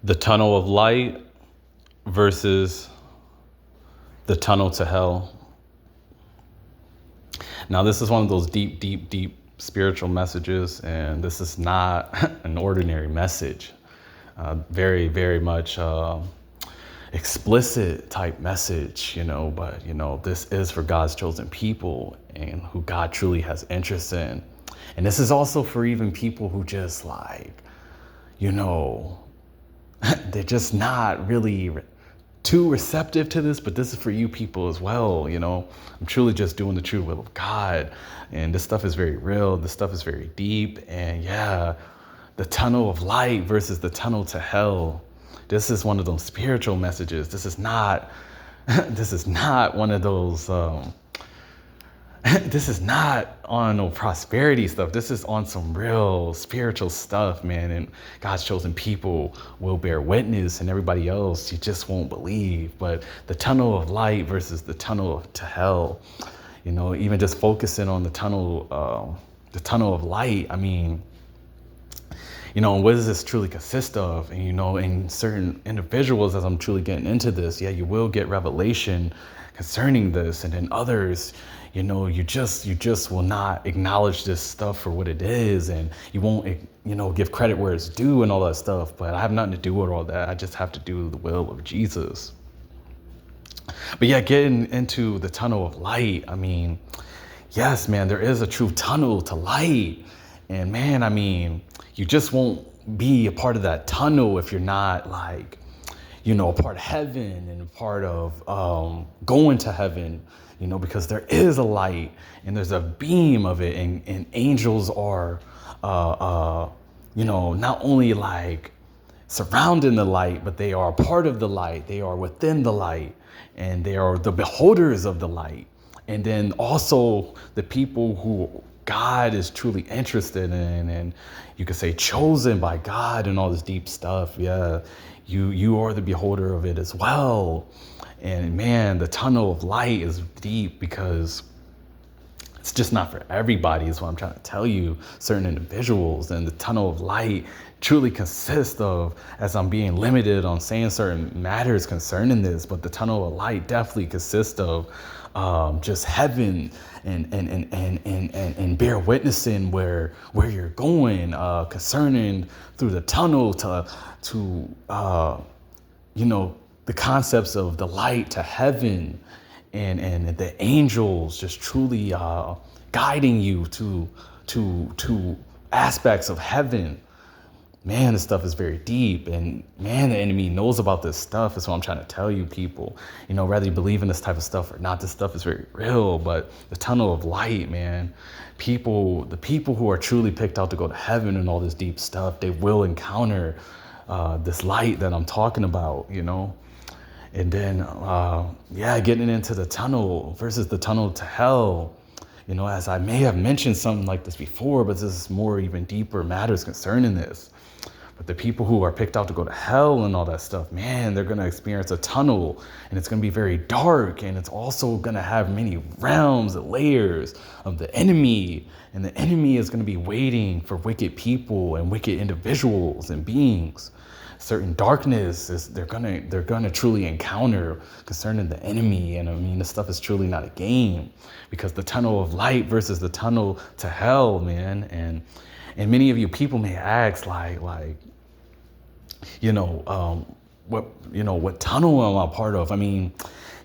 the tunnel of light versus the tunnel to hell. Now, this is one of those deep, deep, deep spiritual messages, and this is not an ordinary message. Very, very much explicit type message, but, this is for God's chosen people and who God truly has interest in. And this is also for even people who just they're just not really too receptive to this, but this is for you people as well. I'm truly just doing the true will of God, and this stuff is very real. This stuff is very deep, and the tunnel of light versus the tunnel to hell. This is one of those spiritual messages. This is not one of those this is not on no prosperity stuff. This is on some real spiritual stuff, man. And God's chosen people will bear witness, and everybody else, you just won't believe. But the tunnel of light versus the tunnel to hell, even just focusing on the tunnel of light. I mean, what does this truly consist of? And, in certain individuals, as I'm truly getting into this, you will get revelation concerning this. And then others, you just will not acknowledge this stuff for what it is. And you won't, give credit where it's due and all that stuff. But I have nothing to do with all that. I just have to do the will of Jesus. But getting into the tunnel of light, I mean, yes, man, there is a true tunnel to light. And man, I mean, you just won't be a part of that tunnel if you're not a part of heaven and a part of going to heaven, because there is a light and there's a beam of it, and angels are, not only surrounding the light, but they are a part of the light. They are within the light, and they are the beholders of the light. And then also the people who God is truly interested in, and you could say chosen by God and all this deep stuff. You are the beholder of it as well. And man, the tunnel of light is deep because it's just not for everybody, is what I'm trying to tell you, certain individuals. And the tunnel of light truly consists of, as I'm being limited on saying certain matters concerning this, but the tunnel of light definitely consists of just heaven and bear witnessing where you're going, concerning through the tunnel to the concepts of the light to heaven, and the angels just truly guiding you to aspects of heaven. Man, this stuff is very deep, and man, the enemy knows about this stuff. That's what I'm trying to tell you people. Whether you believe in this type of stuff or not, this stuff is very real. But the tunnel of light, man, the people who are truly picked out to go to heaven and all this deep stuff, they will encounter this light that I'm talking about, And then, getting into the tunnel versus the tunnel to hell. As I may have mentioned something like this before, but this is more even deeper matters concerning this. But the people who are picked out to go to hell and all that stuff, man, they're going to experience a tunnel, and it's going to be very dark, and it's also going to have many realms and layers of the enemy. And the enemy is going to be waiting for wicked people and wicked individuals and beings. Certain darkness they're gonna truly encounter concerning the enemy. And I mean, this stuff is truly not a game, because the tunnel of light versus the tunnel to hell, man. And many of you people may ask what tunnel am I a part of? I mean,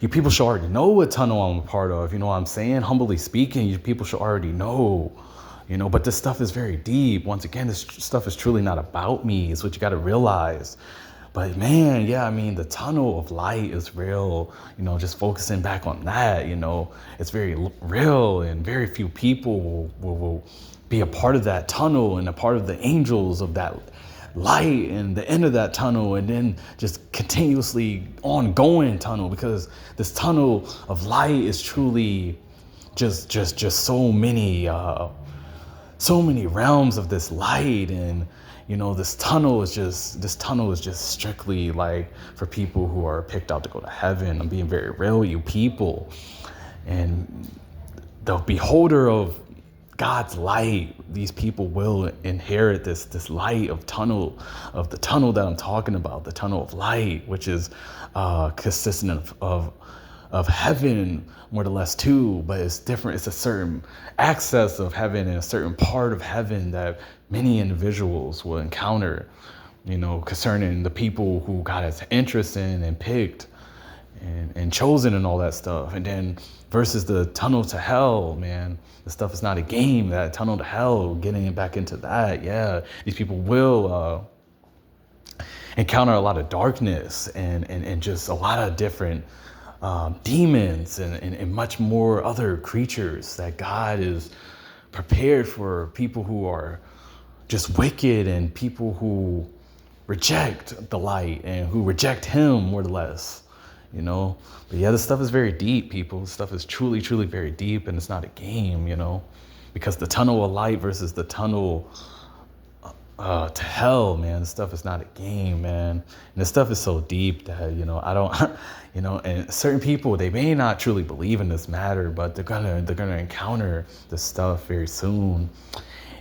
you people should already know what tunnel I'm a part of. You know what I'm saying? Humbly speaking, you people should already know. But this stuff is very deep. Once again, this stuff is truly not about me. It's what you got to realize. But man, the tunnel of light is real. Just focusing back on that, it's very real, and very few people will be a part of that tunnel and a part of the angels of that light and the end of that tunnel, and then just continuously ongoing tunnel, because this tunnel of light is truly just so many realms of this light. And this tunnel is just strictly for people who are picked out to go to heaven. I'm being very real, you people. And the beholder of God's light, these people will inherit this light of the tunnel that I'm talking about, the tunnel of light, which is consistent of heaven, more or less too, but it's different. It's a certain access of heaven and a certain part of heaven that many individuals will encounter, concerning the people who God has interest in and picked and chosen and all that stuff. And then versus the tunnel to hell, man, the stuff is not a game. That tunnel to hell, getting back into that, yeah, these people will encounter a lot of darkness and just a lot of different demons and much more other creatures that God is prepared for people who are just wicked and people who reject the light and who reject him, more or less, But yeah, this stuff is very deep, people. This stuff is truly, truly very deep, and it's not a game, because the tunnel of light versus the tunnel to hell, man, this stuff is not a game, man. And this stuff is so deep that, I don't, and certain people, they may not truly believe in this matter, but they're gonna encounter this stuff very soon.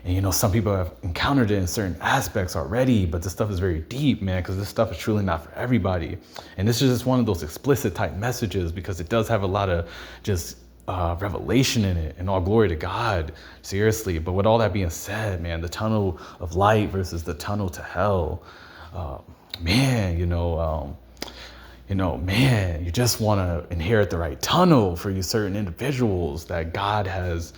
And, some people have encountered it in certain aspects already, but this stuff is very deep, man, because this stuff is truly not for everybody. And this is just one of those explicit type messages because it does have a lot of just revelation in it, and all glory to God, seriously. But with all that being said, man, the tunnel of light versus the tunnel to hell, man, man, you just want to inherit the right tunnel for you certain individuals that God has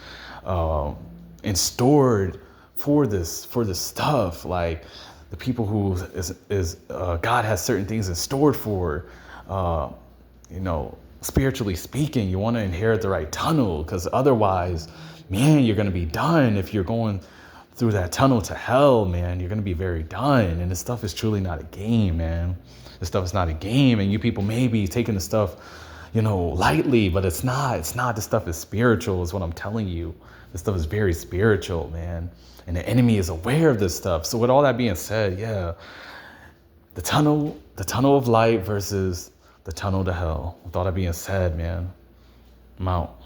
and stored for this stuff, like the people who is God has certain things in stored for, spiritually speaking. You want to inherit the right tunnel, because otherwise, man, you're going to be done. If you're going through that tunnel to hell, man, you're going to be very done. And this stuff is truly not a game, man. This stuff is not a game, and you people may be taking the stuff, lightly, but it's not. It's not. This stuff is spiritual, is what I'm telling you. This stuff is very spiritual, man. And the enemy is aware of this stuff. So with all that being said, yeah, the tunnel of light versus the tunnel to hell. With all that being said, man, I'm out.